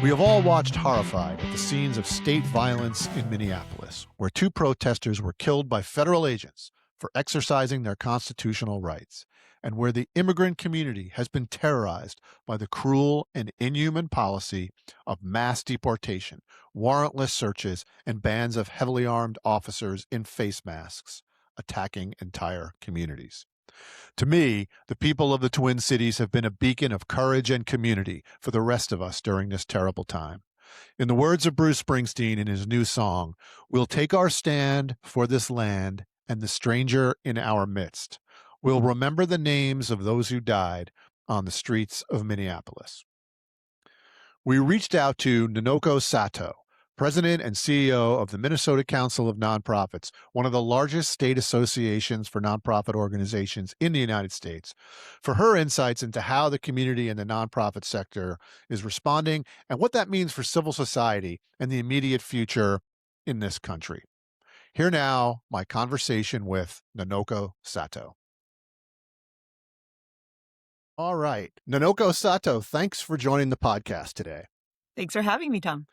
We have all watched horrified at the scenes of state violence in Minneapolis, where two protesters were killed by federal agents for exercising their constitutional rights, and where the immigrant community has been terrorized by the cruel and inhuman policy of mass deportation, warrantless searches, and bands of heavily armed officers in face masks attacking entire communities. To me, the people of the Twin Cities have been a beacon of courage and community for the rest of us during this terrible time. In the words of Bruce Springsteen in his new song, "We'll take our stand for this land and the stranger in our midst. We'll remember the names of those who died on the streets of Minneapolis." We reached out to Nonoko Sato, President and CEO of the Minnesota Council of Nonprofits, one of the largest state associations for nonprofit organizations in the United States, for her insights into how the community and the nonprofit sector is responding and what that means for civil society and the immediate future in this country. Here now, my conversation with Nonoko Sato. All right. Nonoko Sato, thanks for joining the podcast today. Thanks for having me, Tom.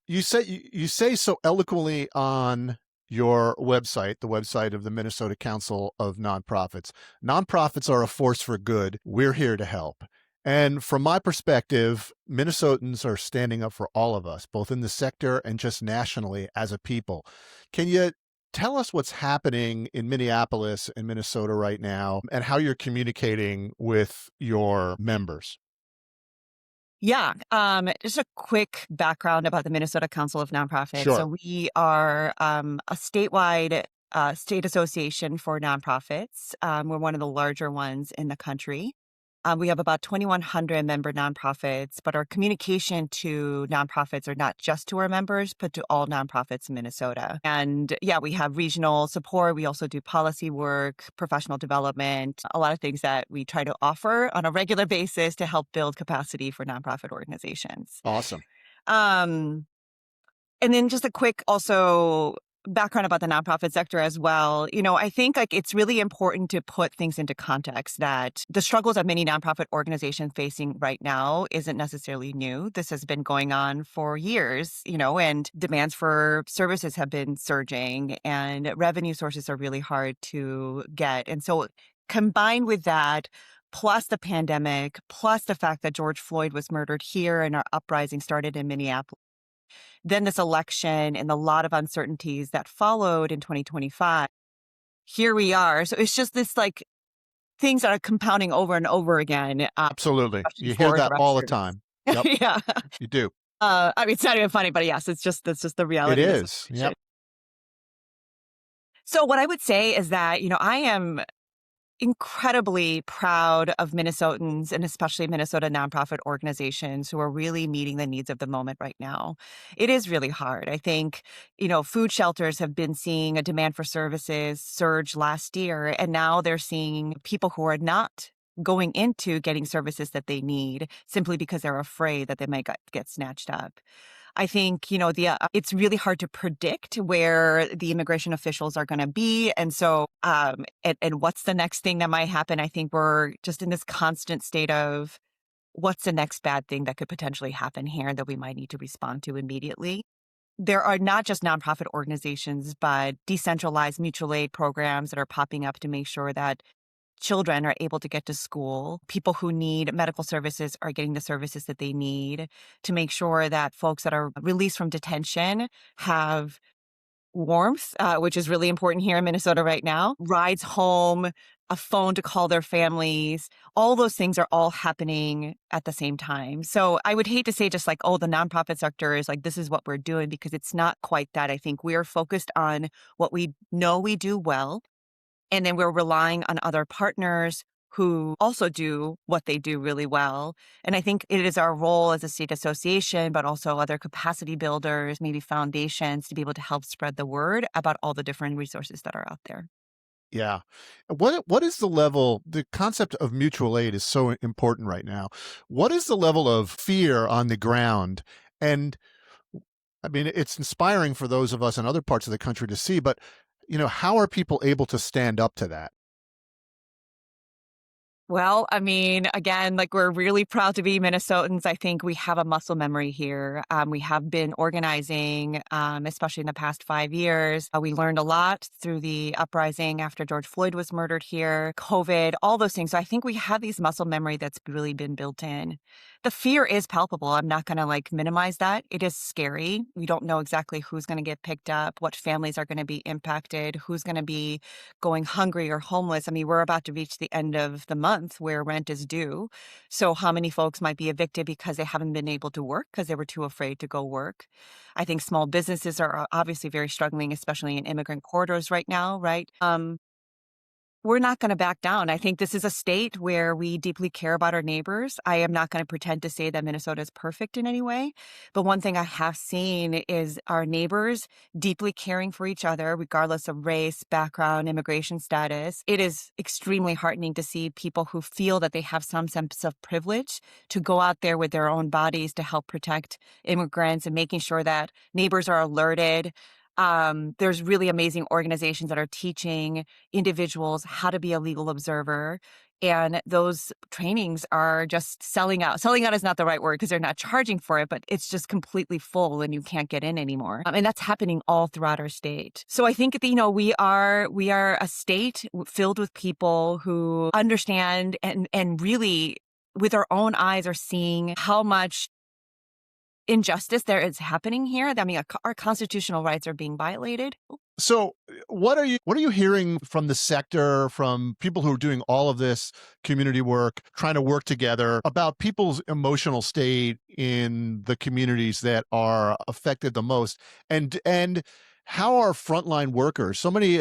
You say so eloquently on your website, the website of the Minnesota Council of Nonprofits. Nonprofits are a force for good. We're here to help. And from my perspective, Minnesotans are standing up for all of us, both in the sector and just nationally as a people. Can you tell us what's happening in Minneapolis and Minnesota right now and how you're communicating with your members? Yeah, just a quick background about the Minnesota Council of Nonprofits. Sure. So we are a statewide state association for nonprofits. We're one of the larger ones in the country. We have about 2,100 member nonprofits, but our communication to nonprofits are not just to our members, but to all nonprofits in Minnesota. And yeah, we have regional support. We also do policy work, professional development, a lot of things that we try to offer on a regular basis to help build capacity for nonprofit organizations. Awesome. And then just a quick also background about the nonprofit sector as well. I think it's really important to put things into context that the struggles that many nonprofit organizations facing right now isn't necessarily new. This has been going on for years, and demands for services have been surging and revenue sources are really hard to get. And so combined with that, plus the pandemic, plus the fact that George Floyd was murdered here and our uprising started in Minneapolis, then this election and a lot of uncertainties that followed in 2025, here we are. So it's just this things that are compounding over and over again. Absolutely. You hear that all the time. Yep. Yeah. You do. It's not even funny, but yes, that's just the reality. It is. Yep. So what I would say is that, I am incredibly proud of Minnesotans and especially Minnesota nonprofit organizations who are really meeting the needs of the moment right now. It is really hard. I think, food shelters have been seeing a demand for services surge last year, and now they're seeing people who are not going into getting services that they need simply because they're afraid that they might get snatched up. I think, it's really hard to predict where the immigration officials are going to be. And so, and what's the next thing that might happen? I think we're just in this constant state of what's the next bad thing that could potentially happen here that we might need to respond to immediately. There are not just nonprofit organizations, but decentralized mutual aid programs that are popping up to make sure that children are able to get to school. People who need medical services are getting the services that they need, to make sure that folks that are released from detention have warmth, which is really important here in Minnesota right now, rides home, a phone to call their families. All those things are all happening at the same time. So I would hate to say just the nonprofit sector is this is what we're doing, because it's not quite that. I think we are focused on what we know we do well. And then we're relying on other partners who also do what they do really well. And I think it is our role as a state association, but also other capacity builders, maybe foundations, to be able to help spread the word about all the different resources that are out there. Yeah. What is the level, the concept of mutual aid is so important right now. What is the level of fear on the ground? And I mean, it's inspiring for those of us in other parts of the country to see, but how are people able to stand up to that? Well, I mean, again, like we're really proud to be Minnesotans. I think we have a muscle memory here. We have been organizing, especially in the past 5 years. We learned a lot through the uprising after George Floyd was murdered here, COVID, all those things. So I think we have these muscle memory that's really been built in. The fear is palpable. I'm not going to like minimize that. It is scary. We don't know exactly who's going to get picked up, what families are going to be impacted, who's going to be going hungry or homeless. I mean, we're about to reach the end of the month where rent is due. So, how many folks might be evicted because they haven't been able to work because they were too afraid to go work? I think small businesses are obviously very struggling, especially in immigrant corridors right now, right? We're not going to back down. I think this is a state where we deeply care about our neighbors. I am not going to pretend to say that Minnesota is perfect in any way. But one thing I have seen is our neighbors deeply caring for each other, regardless of race, background, immigration status. It is extremely heartening to see people who feel that they have some sense of privilege to go out there with their own bodies to help protect immigrants and making sure that neighbors are alerted. There's really amazing organizations that are teaching individuals how to be a legal observer. And those trainings are just selling out. Selling out is not the right word because they're not charging for it, but it's just completely full and you can't get in anymore. And that's happening all throughout our state. So I think that, we are a state filled with people who understand and really with our own eyes are seeing how much injustice there is happening here. I mean, our constitutional rights are being violated. So, what are you hearing from the sector, from people who are doing all of this community work, trying to work together about people's emotional state in the communities that are affected the most, and how are frontline workers? So many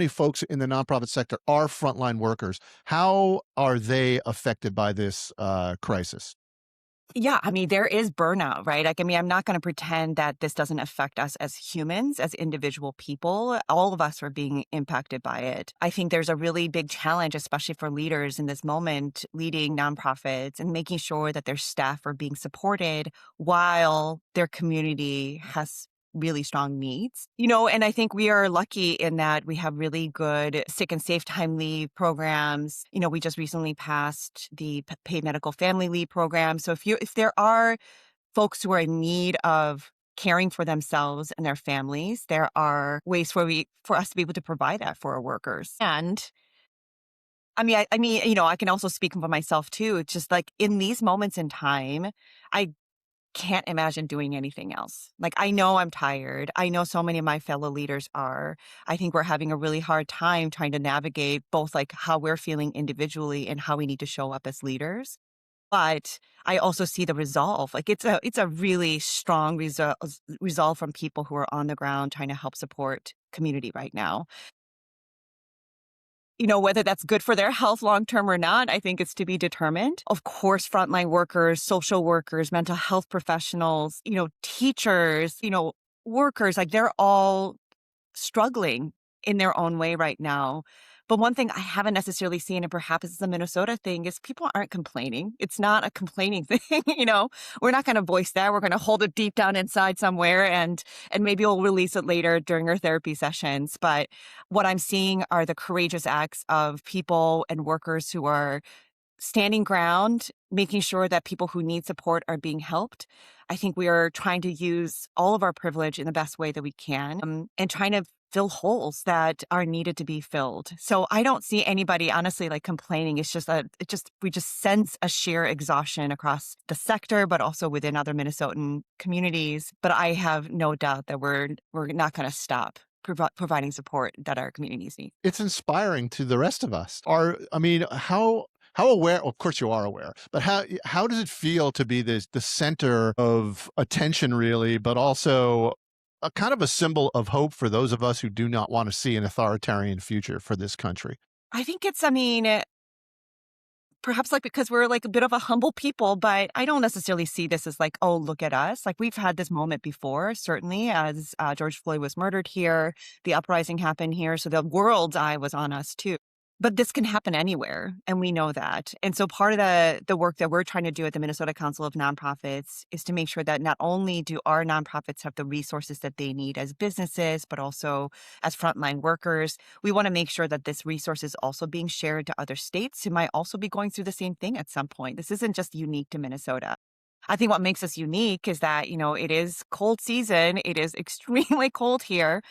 folks in the nonprofit sector are frontline workers. How are they affected by this crisis? Yeah, I mean, there is burnout, right? Like, I mean, I'm not going to pretend that this doesn't affect us as humans, as individual people. All of us are being impacted by it. I think there's a really big challenge, especially for leaders in this moment, leading nonprofits and making sure that their staff are being supported while their community has really strong needs. And I think we are lucky in that we have really good sick and safe time leave programs. We just recently passed the paid medical family leave program. So if there are folks who are in need of caring for themselves and their families, there are ways for us to be able to provide that for our workers. And I mean, I can also speak for myself too. It's just like in these moments in time, I can't imagine doing anything else. Like, I know I'm tired. I know so many of my fellow leaders are. I think we're having a really hard time trying to navigate both like how we're feeling individually and how we need to show up as leaders. But I also see the resolve. Like it's a really strong resolve from people who are on the ground trying to help support community right now. Whether that's good for their health long term or not, I think it's to be determined. Of course, frontline workers, social workers, mental health professionals, teachers, workers, like they're all struggling in their own way right now. But one thing I haven't necessarily seen, and perhaps it's a Minnesota thing, is people aren't complaining. It's not a complaining thing. We're not going to voice that. We're going to hold it deep down inside somewhere, and maybe we'll release it later during our therapy sessions. But what I'm seeing are the courageous acts of people and workers who are standing ground, making sure that people who need support are being helped. I think we are trying to use all of our privilege in the best way that we can, and trying to fill holes that are needed to be filled. So I don't see anybody honestly like complaining. It's just we just sense a sheer exhaustion across the sector, but also within other Minnesotan communities. But I have no doubt that we're not going to stop providing support that our communities need. It's inspiring to the rest of us. How aware? Of course, you are aware, but how does it feel to be the center of attention, really, but also a kind of a symbol of hope for those of us who do not want to see an authoritarian future for this country? I think I mean, perhaps like because we're like a bit of a humble people, but I don't necessarily see this as like, oh, look at us. Like we've had this moment before, certainly as George Floyd was murdered here, the uprising happened here. So the world's eye was on us too. But this can happen anywhere, and we know that. And so part of the work that we're trying to do at the Minnesota Council of Nonprofits is to make sure that not only do our nonprofits have the resources that they need as businesses, but also as frontline workers. We want to make sure that this resource is also being shared to other states who might also be going through the same thing at some point. This isn't just unique to Minnesota. I think what makes us unique is that, it is cold season. It is extremely cold here.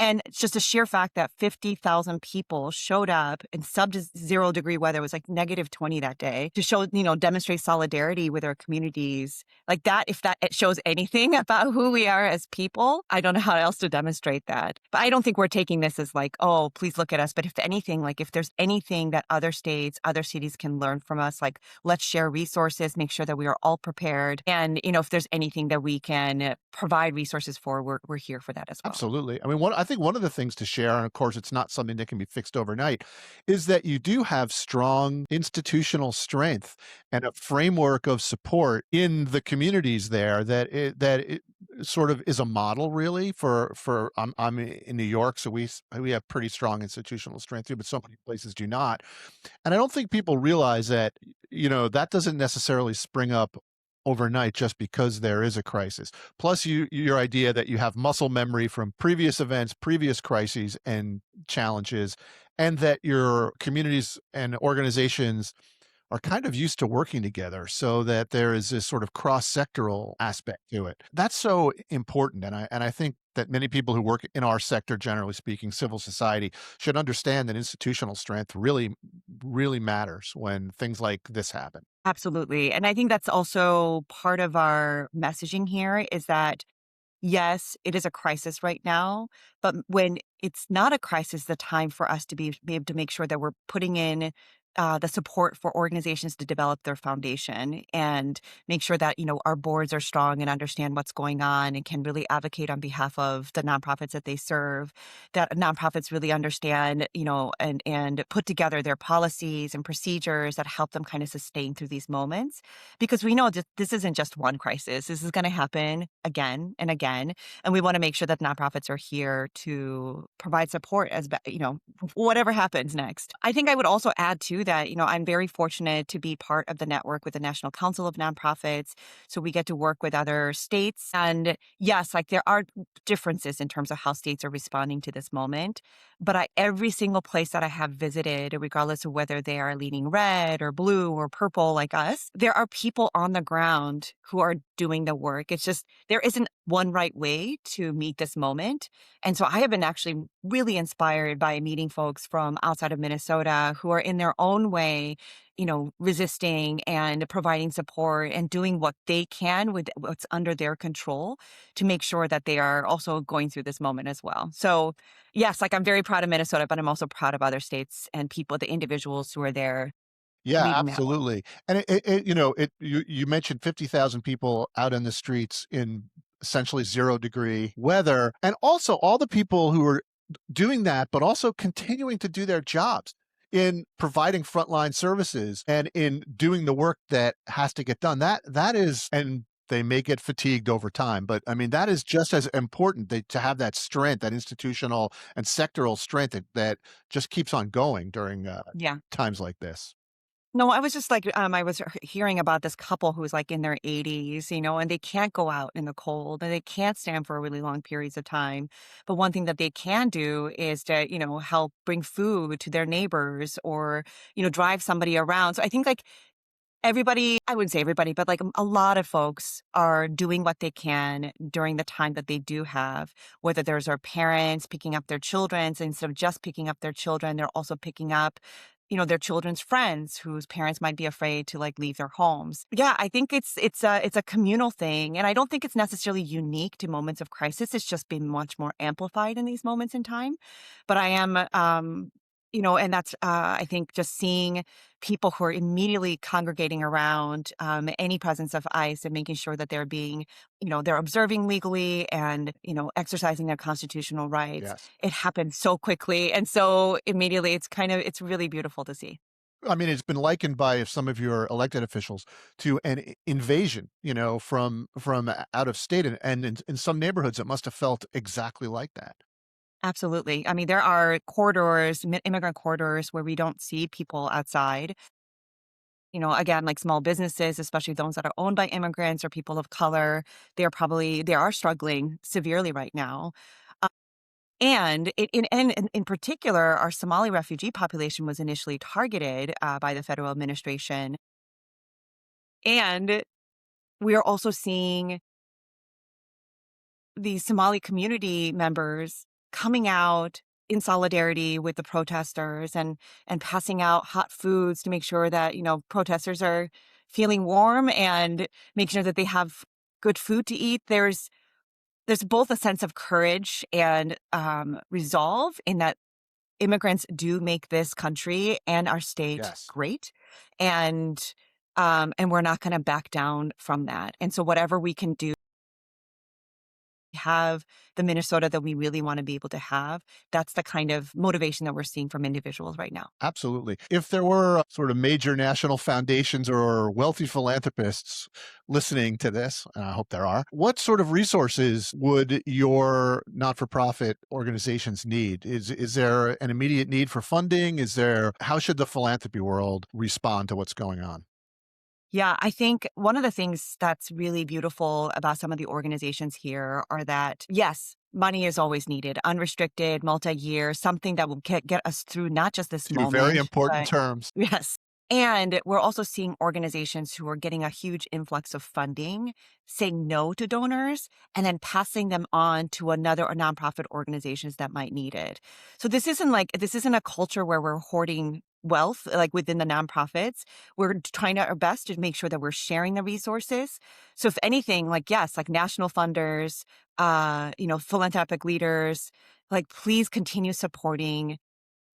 And it's just a sheer fact that 50,000 people showed up in sub-zero degree weather. It was like -20 that day to show, demonstrate solidarity with our communities. Like that, if that it shows anything about who we are as people, I don't know how else to demonstrate that. But I don't think we're taking this as like, oh, please look at us. But if anything, like if there's anything that other states, other cities can learn from us, like let's share resources, make sure that we are all prepared. And, if there's anything that we can provide resources for, we're here for that as well. Absolutely. I mean, I think one of the things to share, and of course, it's not something that can be fixed overnight, is that you do have strong institutional strength and a framework of support in the communities there that it sort of is a model, really. For I'm in New York, so we have pretty strong institutional strength here, but so many places do not. And I don't think people realize that that doesn't necessarily spring up overnight just because there is a crisis. Plus, your idea that you have muscle memory from previous events, previous crises and challenges, and that your communities and organizations are kind of used to working together so that there is this sort of cross-sectoral aspect to it. That's so important. And I think that many people who work in our sector, generally speaking, civil society, should understand that institutional strength really, really matters when things like this happen. Absolutely. And I think that's also part of our messaging here is that yes, it is a crisis right now, but when it's not a crisis, the time for us to be able to make sure that we're putting in the support for organizations to develop their foundation and make sure that our boards are strong and understand what's going on and can really advocate on behalf of the nonprofits that they serve. That nonprofits really understand, and put together their policies and procedures that help them kind of sustain through these moments because we know that this isn't just one crisis. This is going to happen again and again. And we want to make sure that nonprofits are here to provide support whatever happens next. I think I would also add too that, I'm very fortunate to be part of the network with the National Council of Nonprofits. So we get to work with other states. And yes, like there are differences in terms of how states are responding to this moment. But every single place that I have visited, regardless of whether they are leaning red or blue or purple like us, there are people on the ground who are doing the work. It's just there isn't one right way to meet this moment. And so I have been actually really inspired by meeting folks from outside of Minnesota who are in their own way, resisting and providing support and doing what they can with what's under their control to make sure that they are also going through this moment as well. So, yes, like I'm very proud of Minnesota, but I'm also proud of other states and people, the individuals who are there Yeah, leading that work. absolutely. And you mentioned 50,000 people out in the streets in essentially 0-degree weather, and also all the people who are doing that, but also continuing to do their jobs in providing frontline services and in doing the work that has to get done. That is, and they may get fatigued over time, but I mean, that is just as important to have that strength, that institutional and sectoral strength that just keeps on going during Yeah. times like this. No, I was just like, I was hearing about this couple who's like in their 80s, and they can't go out in the cold and they can't stand for really long periods of time. But one thing that they can do is to, help bring food to their neighbors or, drive somebody around. So I think like everybody, I wouldn't say everybody, but like a lot of folks are doing what they can during the time that they do have, whether there's our parents picking up their children. So instead of just picking up their children, they're also picking up, their children's friends whose parents might be afraid to like leave their homes. Yeah, I think it's a communal thing. And I don't think it's necessarily unique to moments of crisis. It's just been much more amplified in these moments in time. But I am and that's I think just seeing people who are immediately congregating around any presence of ICE and making sure that they're being, they're observing legally and, exercising their constitutional rights. Yes. It happened so quickly and so immediately. It's really beautiful to see. I mean, it's been likened by some of your elected officials to an invasion, from out of state, and in some neighborhoods, it must have felt exactly like that. Absolutely. I mean, there are corridors, immigrant corridors where we don't see people outside. Again, like small businesses, especially those that are owned by immigrants or people of color, they are struggling severely right now. Uh, and in particular, our Somali refugee population was initially targeted by the federal administration. And we are also seeing the Somali community members coming out in solidarity with the protesters and passing out hot foods to make sure that, protesters are feeling warm and make sure that they have good food to eat. There's both a sense of courage and resolve in that immigrants do make this country and our state Yes. great. And and we're not going to back down from that. And so whatever we can do have the Minnesota that we really want to be able to have, that's the kind of motivation that we're seeing from individuals right now. Absolutely. If there were sort of major national foundations or wealthy philanthropists listening to this, and I hope there are, what sort of resources would your not-for-profit organizations need? Is there an immediate need for funding? How should the philanthropy world respond to what's going on? Yeah, I think one of the things that's really beautiful about some of the organizations here are that, yes, money is always needed, unrestricted, multi-year, something that will get us through not just this Two very moment, important but terms. yes. And we're also seeing organizations who are getting a huge influx of funding, saying no to donors, and then passing them on to another or nonprofit organizations that might need it. So this isn't a culture where we're hoarding wealth like within the nonprofits. We're trying our best to make sure that we're sharing the resources. So if anything, like yes, like national funders, philanthropic leaders, like please continue supporting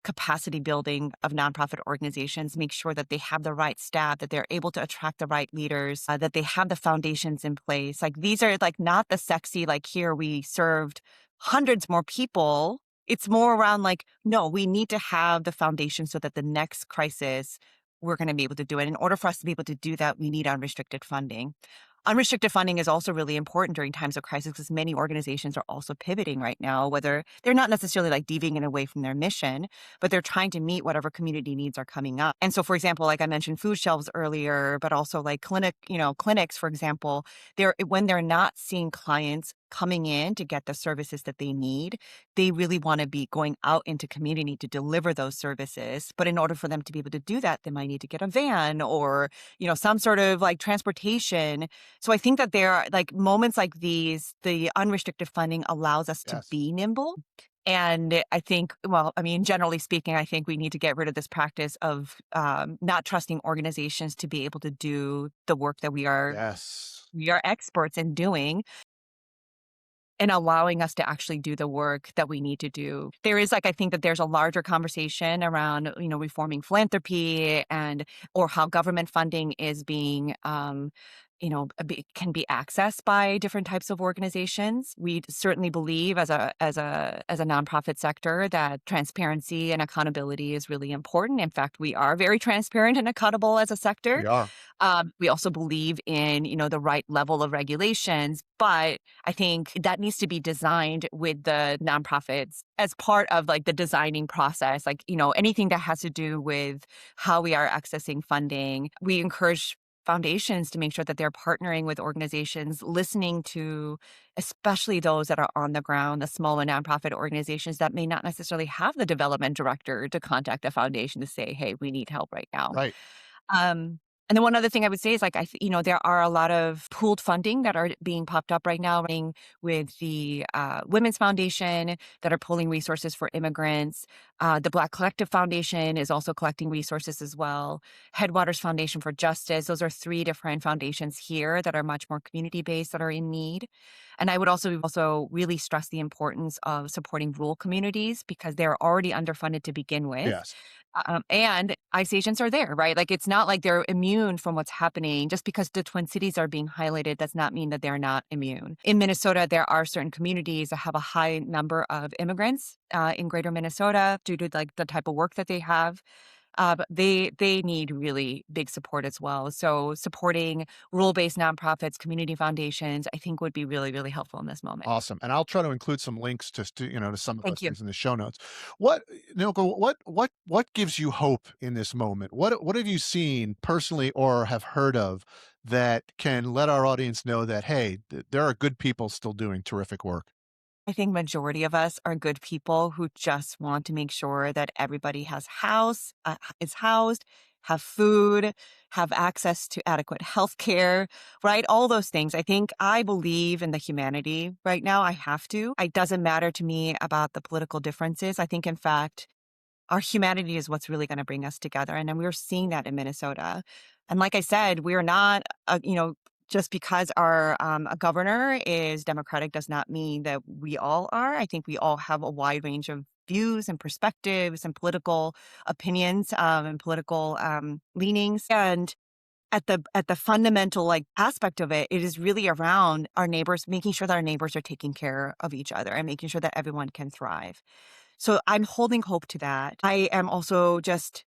capacity building of nonprofit organizations, make sure that they have the right staff, that they're able to attract the right leaders, that they have the foundations in place. Like these are like not the sexy, like here we served hundreds more people. It's more around like, no, we need to have the foundation so that the next crisis, we're going to be able to do it. In order for us to be able to do that, we need unrestricted funding. Unrestricted funding is also really important during times of crisis because many organizations are also pivoting right now, whether they're not necessarily like deviating away from their mission, but they're trying to meet whatever community needs are coming up. And so, for example, like I mentioned food shelves earlier, but also like clinics, for example, when they're not seeing clients coming in to get the services that they need, they really want to be going out into community to deliver those services. But in order for them to be able to do that, they might need to get a van or, some sort of like transportation. So I think that there are like moments like these, the unrestricted funding allows us to Yes. be nimble. And I think, well, I mean, generally speaking, I think we need to get rid of this practice of not trusting organizations to be able to do the work that Yes. we are experts in doing and allowing us to actually do the work that we need to do. There is I think that there's a larger conversation around, reforming philanthropy or how government funding is being, can be accessed by different types of organizations. We certainly believe as a nonprofit sector that transparency and accountability is really important. In fact, we are very transparent and accountable as a sector. We are. We also believe in, the right level of regulations, but I think that needs to be designed with the nonprofits as part of like the designing process. Like, anything that has to do with how we are accessing funding. We encourage foundations to make sure that they're partnering with organizations, listening to especially those that are on the ground, the smaller nonprofit organizations that may not necessarily have the development director to contact the foundation to say, hey, we need help right now. Right. Um, and then one other thing I would say is like there are a lot of pooled funding that are being popped up right now, running with the Women's Foundation that are pulling resources for immigrants. The Black Collective Foundation is also collecting resources as well. Headwaters Foundation for Justice. Those are three different foundations here that are much more community based that are in need. And I would also really stress the importance of supporting rural communities because they're already underfunded to begin with. Yes. And ICE agents are there, right? Like, it's not like they're immune from what's happening. Just because the Twin Cities are being highlighted does not mean that they're not immune. In Minnesota, there are certain communities that have a high number of immigrants in greater Minnesota due to like the type of work that they have. But they need really big support as well. So supporting rule-based nonprofits, community foundations, I think would be really, really helpful in this moment. Awesome, and I'll try to include some links to some of Thank those you. things in the show notes. What Nilko, what gives you hope in this moment? What have you seen personally or have heard of that can let our audience know that, hey, there are good people still doing terrific work? I think majority of us are good people who just want to make sure that everybody has is housed, have food, have access to adequate health care, right? All those things. I think I believe in the humanity right now. I have to. It doesn't matter to me about the political differences. I think, in fact, our humanity is what's really gonna bring us together, and then we're seeing that in Minnesota. And like I said, we're not, just because our, governor is Democratic does not mean that we all are. I think we all have a wide range of views and perspectives and political opinions, and political, leanings, and at the fundamental, like, aspect of it, it is really around our neighbors, making sure that our neighbors are taking care of each other and making sure that everyone can thrive. So I'm holding hope to that. I am also just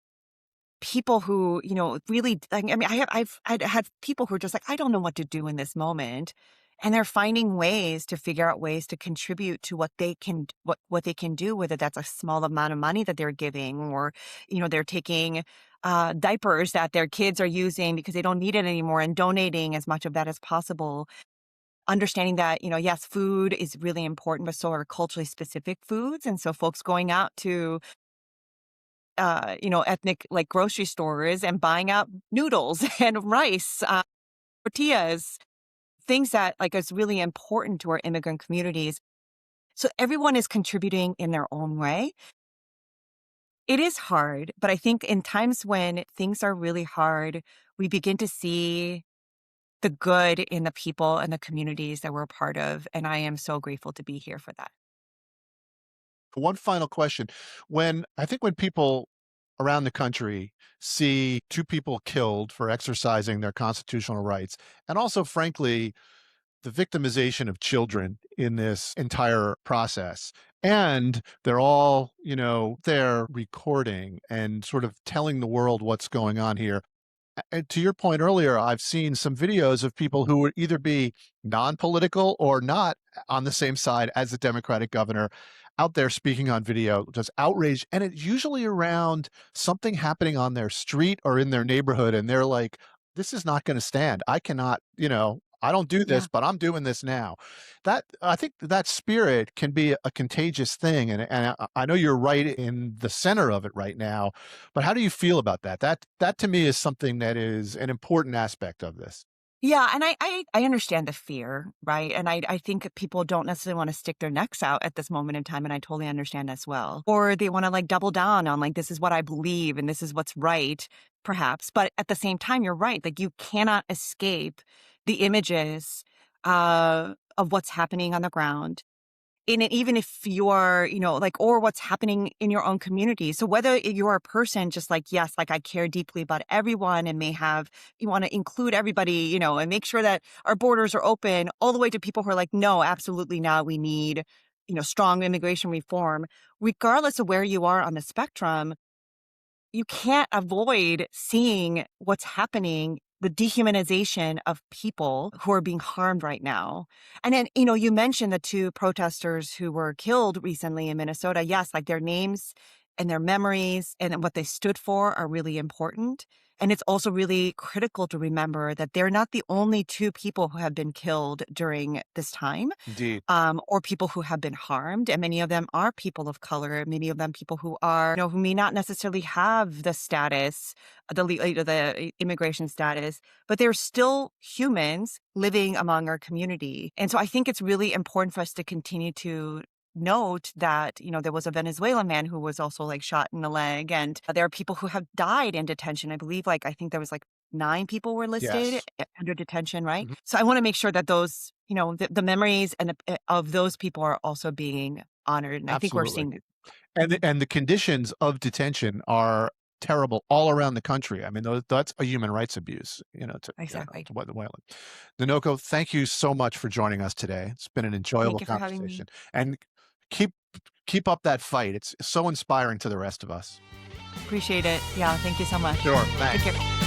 people who, really like, I mean, I'd had people who are just like, I don't know what to do in this moment. And they're finding ways to figure out ways to contribute to what they can do, whether that's a small amount of money that they're giving, or, they're taking diapers that their kids are using because they don't need it anymore and donating as much of that as possible. Understanding that, yes, food is really important, but so are culturally specific foods. And so folks going out to, ethnic like grocery stores and buying out noodles and rice, tortillas, things that like is really important to our immigrant communities. So everyone is contributing in their own way. It is hard, but I think in times when things are really hard, we begin to see the good in the people and the communities that we're a part of. And I am so grateful to be here for that. One final question. When people around the country see two people killed for exercising their constitutional rights, and also, frankly, the victimization of children in this entire process, and they're all, there recording and sort of telling the world what's going on here. And to your point earlier, I've seen some videos of people who would either be non-political or not on the same side as the Democratic governor out there speaking on video, just outraged. And it's usually around something happening on their street or in their neighborhood. And they're like, this is not going to stand. I cannot, I don't do this, Yeah. but I'm doing this now. I think that spirit can be a contagious thing. And I know you're right in the center of it right now, but how do you feel about that? That to me is something that is an important aspect of this. Yeah, and I understand the fear, right? And I think that people don't necessarily wanna stick their necks out at this moment in time, and I totally understand as well. Or they wanna, like, double down on, like, "This is what I believe, and this is what's right," perhaps. But at the same time, you're right, like, you cannot escape the images, of what's happening on the ground. In it, even if you're, like, or what's happening in your own community. So whether you're a person just like, yes, like I care deeply about everyone and you want to include everybody, and make sure that our borders are open, all the way to people who are like, no, absolutely not. We need, strong immigration reform. Regardless of where you are on the spectrum, you can't avoid seeing what's happening, the dehumanization of people who are being harmed right now. And then, you mentioned the two protesters who were killed recently in Minnesota. Yes, like their names and their memories and what they stood for are really important. And it's also really critical to remember that they're not the only two people who have been killed during this time, Indeed. or people who have been harmed. And many of them are people of color, many of them people who are, who may not necessarily have the status, the immigration status, but they're still humans living among our community. And so I think it's really important for us to continue to note that, there was a Venezuelan man who was also like shot in the leg. And there are people who have died in detention. I believe, like, I think there was like 9 people were listed Yes. under detention, right? Mhm. So I wanna make sure that those, the memories and of those people are also being honored, and I think we're Absolutely. seeing it. And Mhm. the conditions of detention are terrible all around the country. I mean, that's a human rights abuse, Exactly. to what the whaling. Nonoko, thank you so much for joining us today. It's been an Thank enjoyable you for having me. conversation, and keep keep up that fight. It's so inspiring to the rest of us. Appreciate it. Yeah, thank you so much. Sure. Take Thanks. care.